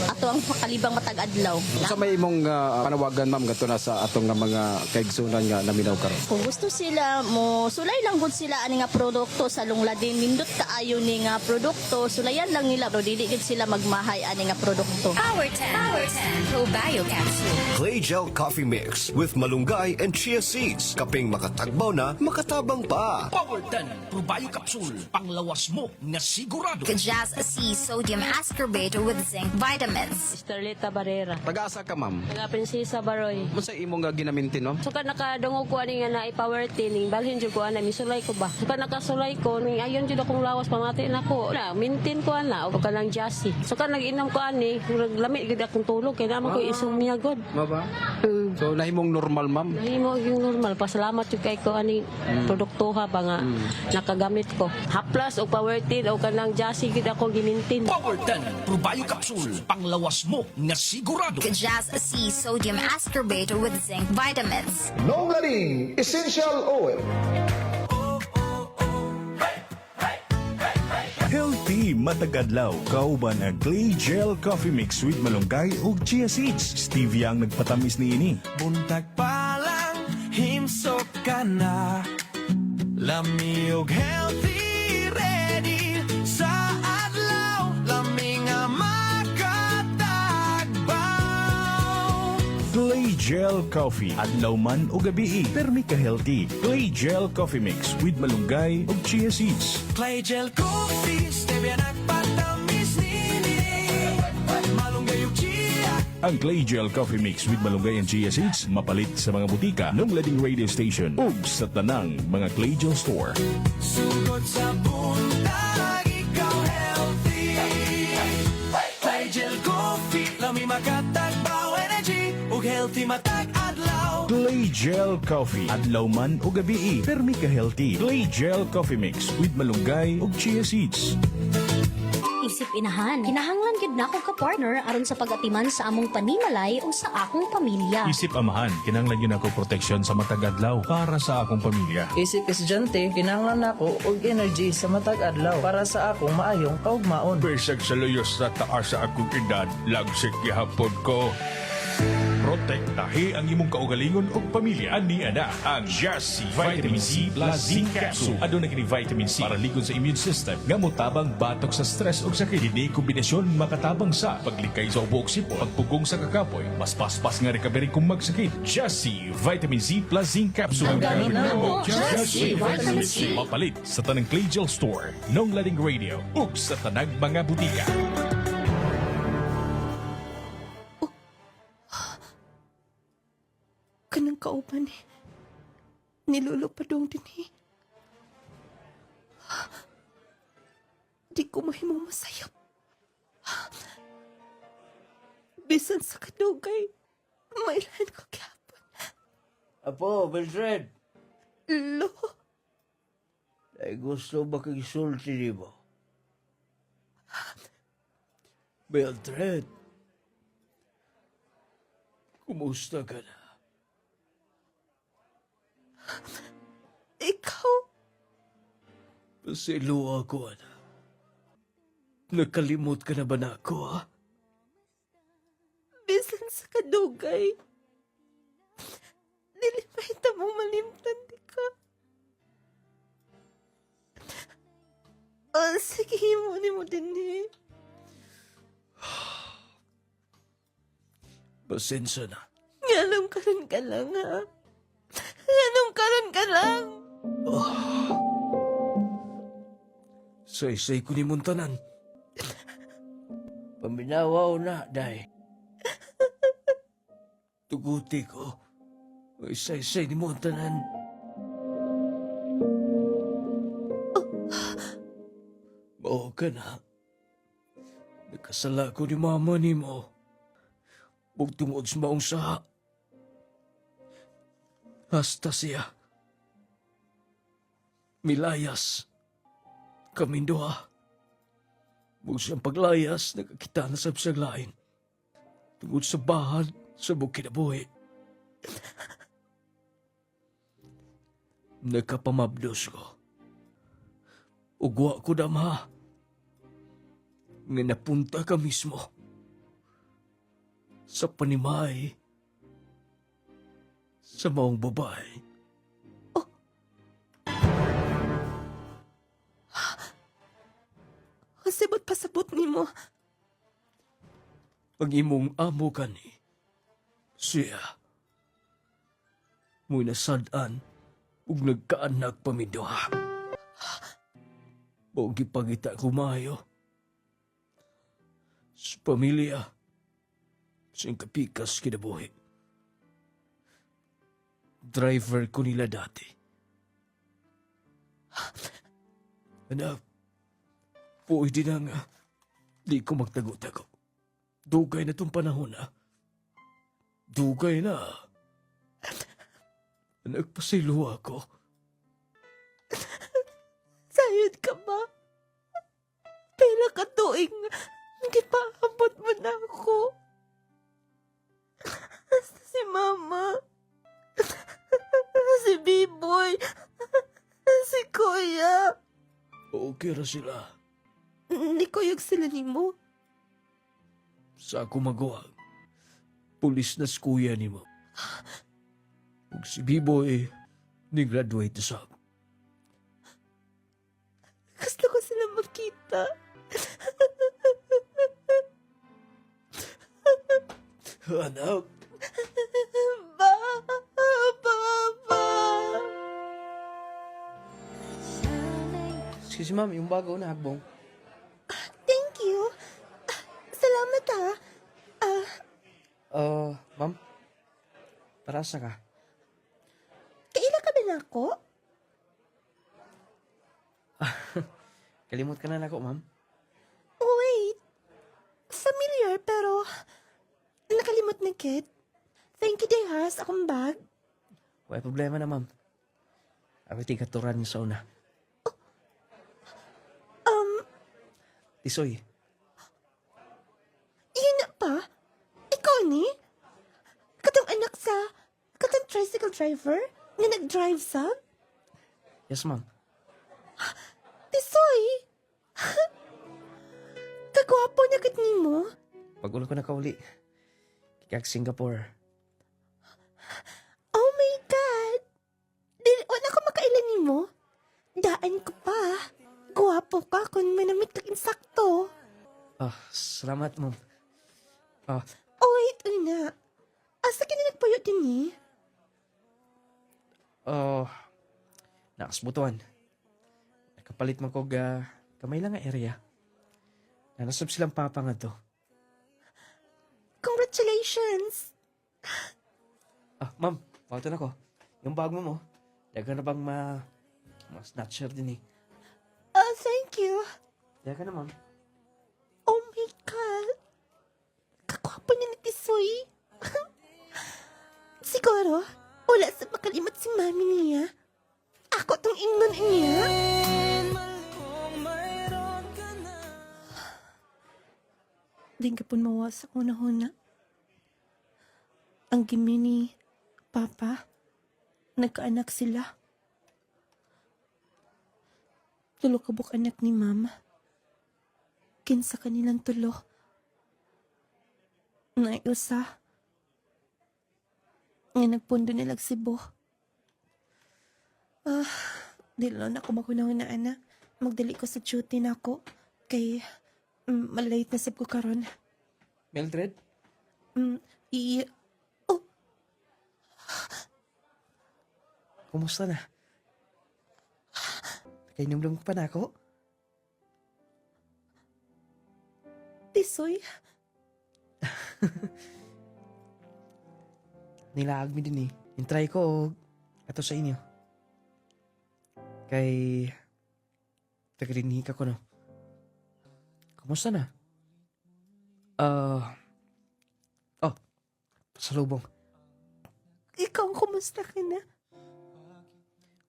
ato ang kalibang matag adlaw. O sa may imong panawagan, ma'am, gato na sa atong nga mga kaigsunan nga naminaw karon. Kung gusto sila mo sulay lang gud sila ani nga produkto sa lungladin nindot kaayo ni nga produkto sulayan lang nila pero dili gid sila magmahay ani nga produkto. Power 10 Pro Bio Capsule. Clay Gel Coffee Mix with malunggay and chia seeds. Kaping makatagbaw na, makatabang pa. Power 10 Pro Bio Capsule. Panglawas mo na sigurado. Kajaz C Sodium Ascorbate with zinc vitamins. Starleta Barrera. Taga-asa ka, ma'am? Taga Prinsesa Baroy. Mo sa imong nga ginamintin, ma'am? Suka nakadungog ko ani nga na i-power tining balhin jud ko ana misulay ko ba. Suka nakasulay ko ning ayon jud akong lawas pamati nako. Na mintin ko ana og kanang jassy. Suka nag-inom ko ani murag lami gid akong tulog kay naman ko isumya god. Maba? So nahimong normal, ma'am? Nahimo yung normal. Pasalamat jud kay ko ani produktuha ba nga nakagamit ko. Haplas og power tin o kanang jassy gid ako gimintin. Power 10 Pro Bio Capsule. Panglawas mo na sigurado. Kajaz C Sodium Ascorbate with zinc vitamins. Nongaling Essential Oil. Healthy matagadlaw kauban ang Clay Gel Coffee Mix with malunggay ug chia seeds. Stevia ang nagpatamis niini. Buntag pa lang, himsok ka na. Lami og healthy, ready sa adlaw. Lami nga makatagbaw. Clay Gel Coffee. Adlaw man o gabi, permi ka healthy. Clay Gel Coffee Mix with malunggay ug chia seeds. Clay Gel Coffee, stevia nagpatamis nini. Malunggay ug chia. Ang Clay Gel Coffee Mix with malunggay and chia seeds mapalit sa mga butika ng lading radio station ug sa tanang mga Clay Gel store. Sugod sa buntag, ikaw healthy. Clay Gel Coffee, lami makatagbaw energy. Ug healthy matag adlaw. Clay Gel Coffee. Adlaw man o gabi, permi ka healthy. Clay Gel Coffee Mix with malunggay ug chia seeds. Isip inahan, kinahanglan gid nako ka partner aron sa pagatiman sa among panimalay o sa akong pamilya. Isip amahan, kinahanglan yun ako proteksyon sa matag adlaw para sa akong pamilya. Isip estudyante, kinahanglan nako og energy sa matag adlaw para sa akong maayong kaugmaon. Besag sa luyos sa taas sa akong edad, lagsik gihapon ko. Protektahe ang imong kaugalingon ug pamilya. Ani ana ang Just Vitamin C plus Zinc Capsule. Aduna kini vitamin C para ligon sa immune system nga motabang batok sa stress ug sakit. Dini kombinasyon makatabang sa paglikay sa ubo ug sipon, pagpugong sa kakapoy, mas paspas nga recovery kung magsakit. Just Vitamin C plus Zinc Capsule. Ang gamit na mo, Just Vitamin C. Mapalit sa tanang Clay Gel Store, Nong Lading Radio ug sa tanang mga butika. Kanang kauban eh. Nilulupadong din eh. Di ko mahimong masayap. Bisan sa kadugay, mailan ko kahapon. Apo, Mildred. Lo, Ay gusto ba kang isulti di mo? Mildred. Kumusta ka na? ikaw, Pasilo ako, ana. Nakalimot ka na ba na ako, ha? bisan sa kadugay, nilipahita mong malimtan di ka. Sige mo ni mo din eh. Pasensya na. Ngalam karon ka lang ha. Ngalam karon ka lang. Say-say ko ni Muntanan. Paminawaw na, day. Tuguti ko. Ay say-say ni Muntanan. Mao ka na. Nakasala ko ni mama ni mo. Huwag tungod sa maong saha. Hasta siya. Milayas. Kaming duha. Huwag siyang paglayas, nakakita na sa bisag lain. Tungod sa bahan, sa bukinabuhi. Nakapamabdos ko. Ugwa ko damha. Nga napunta ka mismo. Sa panimay. Sa maong babae. Kasibot pasabot ni mo. Ang imong amo kani. Siya. Mo'y nasadan ug nagkaanak pamiduha. Mao gipangita ko maayo. Sa pamilya. Sing kapikas kinabuhi. Driver ko nila dati. Anak, pwede na nga. Di ko magtago-tago. Dugay na tong panahon na. Dugay na. Nagpasilo ako. Sayod ka ba? Pila ka tuig gipaabot mo na ako. Hasta si Mama. Si Biboy. Si Kuya. Okay ra sila. Hindi ko yung sila ni mo. Sa ako magawa. Pulis na skuya ni mo. Ug si Biboy, ni-graduate sa ako. Gusto ko sila makita. Anak, Excuse me, ma'am, yung bago na hagbong. Thank you. Salamat ha. Ma'am, para sa ka? Kaila ka ba na ako? Kalimot ka na nako, ma'am. Wait. Familiar pero nakalimot na kit. Thank you, Deha, sa akong bag. Wala problema na, ma'am. Ako tigaturan niyo sa una. Tisoy, Yun na pa? Ikaw ni? Katong anak sa katong tricycle driver na nag-drive sa? yes, ma'am. Tisoy! Kagwapo na kat nimo. Pag-ulo ko nakauli. Kikag Singapore. Oh my God! Dili, wala ko makailan nimo. Daan ko pa. Gwapo ka kung manamit ka insakto. Salamat, ma'am. Oh, wait, una. Asa ka na nagpuyo din ni? Nakasbutuan. Nakapalit mo kog kamay lang nga area. Nanasab silang papa nga to. Congratulations! Ma'am, pauto na ko. Yung bag mo, daga na bang ma-snatcher din eh. Thank you. Daga na, ma'am. Oh my God! Kakwapo niya ni Tisoy. Siguro, wala sa makalimot si mami niya. Ako tong ingon niya. Di ka pun mawasak una-huna. Ang gimi ni Papa, nagkaanak sila. Tulo kabuk anak ni Mama. Kinsa kanilang tulo. Naiusa. Nga nagpundo nilag Cebu. Dili na ako makunahon na anak. Magdali ko sa duty na ako. Kay malate na sab ko karon. Mildred? Kumusta na? Nakainom pa na ako? Tisoy, Nilaag mi din eh. Intry ko ato sa inyo. Kay tagarinig ako no. Kumusta na? Pasalubong. ikaw kumusta ka na?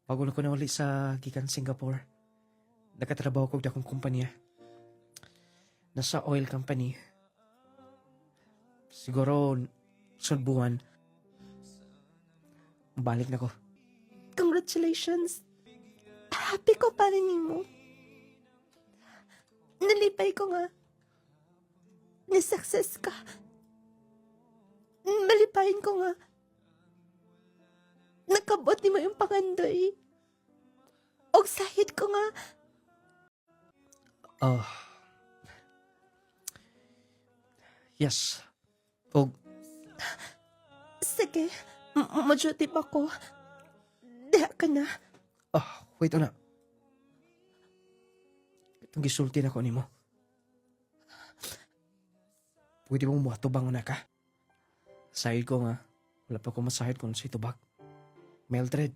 Bago na ko na uli sa gikan Singapore. Nakatrabaho ko dakong kumpanya. Nasa oil company. Siguro sunod buwan. Balik na ko. Congratulations. Happy ko pa rin mo. Nalipay ko nga. Ni-success ka. Malipayin ko nga. Nakabot ni mo yung pangandoy. Og sahid ko nga. Yes. Og Sige, ma-duty pa ko. Diha ka na. wait na. Itong gisulti na ko ni mo. Pwede mong matubang na ka. Sahid ko nga. Wala pa ko masahid kung sa itubag. Mildred.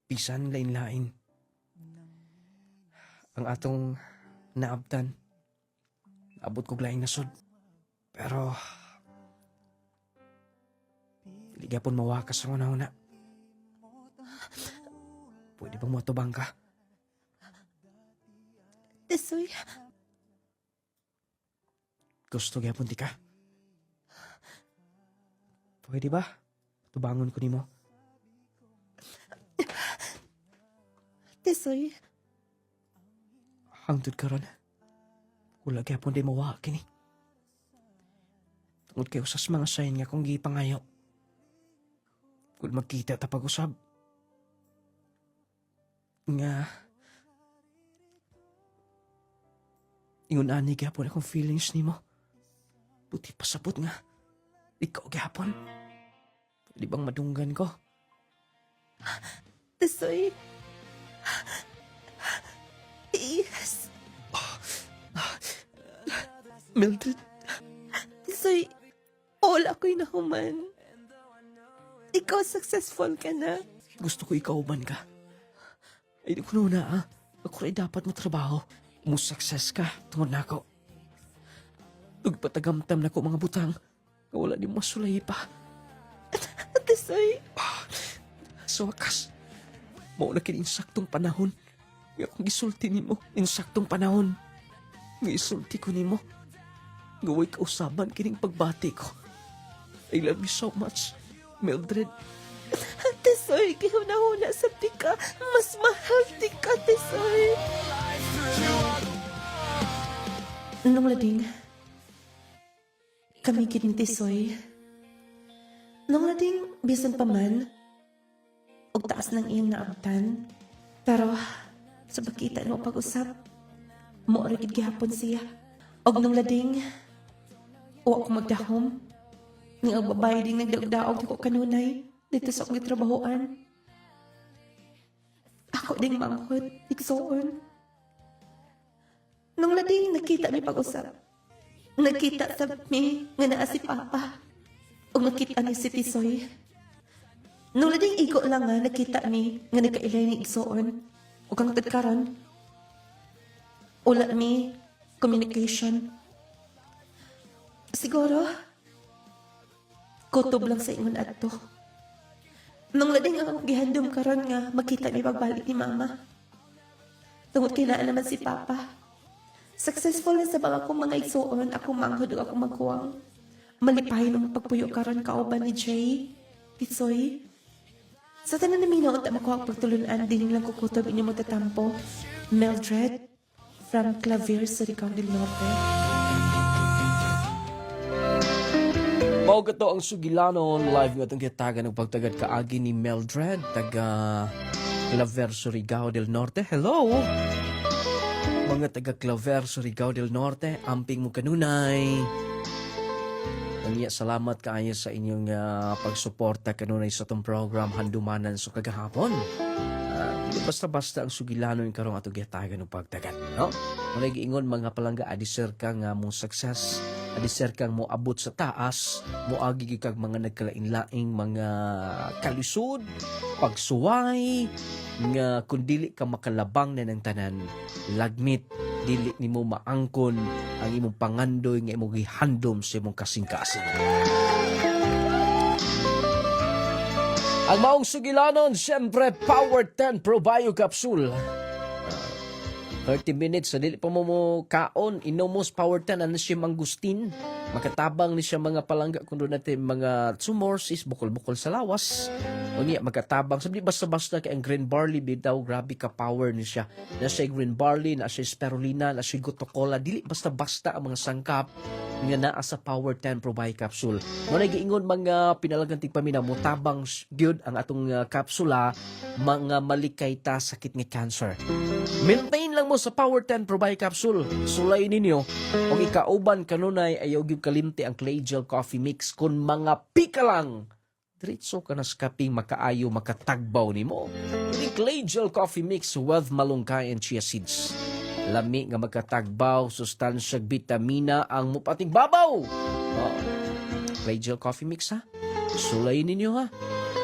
Pisan lain-lain. Ang atong naabtan. Abot ko laing nasod. Pero ligapon mawakas ang una-una. Pwede bang matubang ka? Tisoy, Gusto gyapon ti ka? Pwede ba? Tubangon ko nimo. Tisoy, Hangtod karon. Wala gyapon di mawa kini. Tungod kay usas mga sign nga kung gipangayo. Kung magkita ta pag-usab. Nga ingon ani gyapon akong feelings nimo. Buti pasabot nga. Ikaw gyapon. Pwede bang madunggan ko? Tisoy, Yes. Mildred. Tisoy, all ako'y nahuman. Ikaw successful ka na. Gusto ko ikaw man ka. Ay, di ko na ha. Ako rin dapat mo trabaho. Mo success ka, tungod na ako. Nagpatagamtam na ko mga butang. Wala di masulay pa. Tisoy. Sa wakas, mao na kiniinsaktong panahon. Nga akong gisulti ni mo, insaktong panahon. Nga isulti ko ni mo. Gaway kausaban kining pagbati ko. I love you so much, Mildred. Tisoy, kihuna-huna sa tika. Mas mahal tika, Tisoy. Nung lading, kami kining Tisoy. Nung lading, bisan pa man, og taas ng iyong naabtan. Pero, sa pagkita no pag-usap, mo arigid gihapon siya. Og nung lading, o ako magdahom, ng ang babae ding nagdaog-daog ko kanunay, dito sa akong trabahoan. Ako ding manghod, igsoon. Nung lading nakita mi pag-usap, nakita sa mi nga naa si Papa, o nakita ni si Tisoy. Nung lading igo lang nga nakita mi nga nagkailay ni igsoon, o kang tagkaron. Ula mi, communication. Siguro, kutob lang sa ingon adto. Nung lading ang gihandom karon nga makita mi pagbalik ni Mama. Tungod kay naa naman si Papa. Successful na sa mga akong mga igsoon, ako manghod o ako magkuwang. Malipahin ang pagpuyo karon kauban ni Jay, Tisoy. Sa tanan namin noon ta makuha ang pagtulunan, din lang kukutob inyo mo tatampo. Mildred, from Clavier, Surigao del Norte. Mao ka to ang sugilanon live nga itong kitagan ng pagtagad kaagi ni Mildred taga Claver, Surigao del Norte. Hello! Mga taga Claver, Surigao del Norte, amping mo kanunay. Aniya, salamat kaayo sa inyong pagsuporta kanunay sa itong program Handumanan sa kagahapon. Hindi basta-basta ang sugilanon karong atong kitagan ng pagtagad, no? Muna giingon mga palangga, adisir ka nga mong success, adisir kang mo abot sa taas, mo agi kag mga nagkalain-laing mga kalisod, pagsuway, nga kung dili ka makalabang na ng tanan, lagmit, dili ni mo maangkon ang imong pangandoy nga imong gihandom sa imong kasing-kasing. Ang maong sugilanon, siyempre, Power 10 Pro Bio Capsule. 30 minutes, dili pa mo kaon, inomos Power 10, ano siya mangustin. Makatabang ni siya mga palangga, kung doon natin mga tumors, bukol-bukol sa lawas. O niya, makatabang. Sabi, basta-basta kay ang green barley, bitaw, grabe ka power ni siya. Na siya green barley, na siya spirulina, na siya gotokola. Dili basta-basta ang mga sangkap nga naa sa Power 10 Pro Bio Capsule. Muna giingon mga pinalagang tigpamina, mutabang gyud ang atong kapsula, mga malikay ta sakit nga cancer. Maintain lang mo sa Power 10 Pro Bio Capsule. Sulay ninyo, kung ikauban kanunay, ayaw gyud kalimti ang Clay Gel Coffee Mix kun mga pika lang. Diretso ka na sa kaping makaayo, makatagbaw ni mo. Yung Clay Gel Coffee Mix with malunggay and chia seeds. Lami nga magkatagbaw, sustansyag vitamina ang mupating babaw. Clay Gel Coffee Mix ha. Sulay ninyo ha.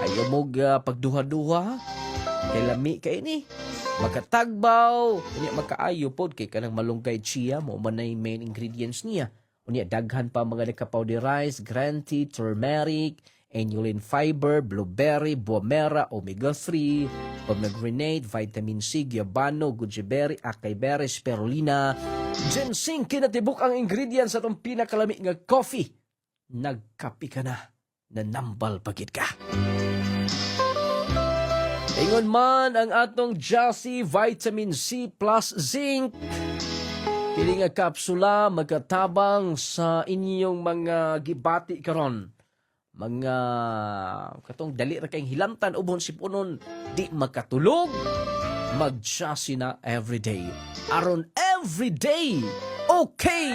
Ayaw mo pagduha-duha ha. Kay lami kay ni. Magkatagbaw. Unya makaayo pod kay kanang malunggay chia mo manay main ingredients niya. Unya daghan pa mga naka-powderize, green tea, turmeric, inulin fiber, blueberry, buamera, omega-3, pomegranate, vitamin C, guabano, goji berry, acai berry, spirulina, ginseng, kinatibuk ang ingredients sa itong pinakalami nga coffee. Nagkapi ka na, nanambal pagit ka. Ingon man ang atong Jassy Vitamin C plus Zinc. Kini nga kapsula magkatabang sa inyong mga gibati karon. Mga katong dali ra kayong hilamtan ubon sipunon di makatulog, mag-Jassy na everyday. Aron everyday. Okay.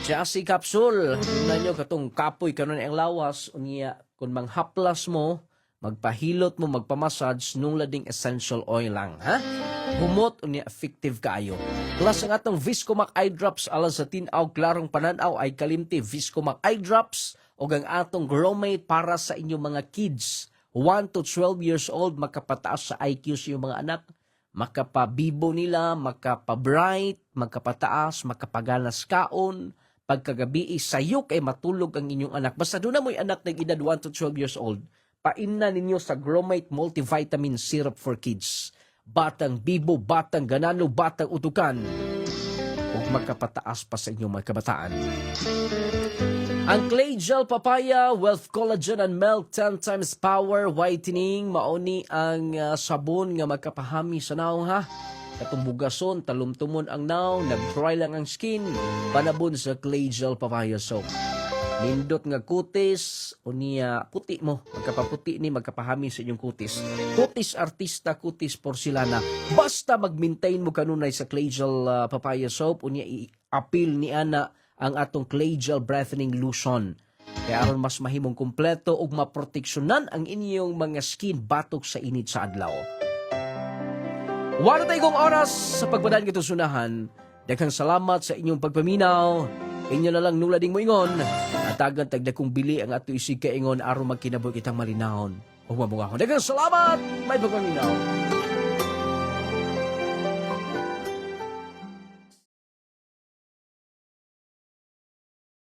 Jassy capsule. Tingnan nyo katong kapoy kanon ang lawas unya kun manghaplas mo, magpahilot mo, magpamassage nung lading essential oil lang, ha? Humot unya effective kaayo. Plus ang atong Viscomac eye drops alang sa tinaw klarong pananaw ay kalimti Viscomac eye drops o ang atong Gromate para sa inyong mga kids 1 to 12 years old, makapataas sa IQ sa inyong mga anak, makapabibo nila, makapabright, makapataas, makapaganas kaon, pagkagabi sayok ay matulog ang inyong anak. Basta doon na mo'y anak ng edad 1 to 12 years old, paina ninyo sa Gromate Multivitamin Syrup for Kids. Batang bibo, batang ganano, batang utukan, o magkapataas pa sa inyong mga kabataan. Ang Clay Gel Papaya, Wealth Collagen and Milk 10 times Power Whitening, mauni ang sabon nga magkapahami sa naong ha. Katong bugason, talumtumon ang naw, nag-dry lang ang skin, panabon sa Clay Gel Papaya Soap. Nindot nga kutis, o niya puti mo, magkapaputi ni, magkapahami sa inyong kutis. Kutis artista, kutis porcelana. Basta mag-maintain mo kanunay sa Clay Gel Papaya Soap, o niya i-appeal ni ana ang atong Clay Gel Brightening Lotion. Kaya aron mas mahimong kumpleto ug maproteksyonan ang inyong mga skin batok sa init sa adlaw. Wala tayong oras sa pagpadaan kitong sunahan. Daghang salamat sa inyong pagpaminaw. Inyo na lang nulading mo ingon. Atagan tagdakong bili ang ato isig kaingon aron magkinabuhi kitang malinahon. Ug mamunga ko. Daghang salamat. May pagpaminaw.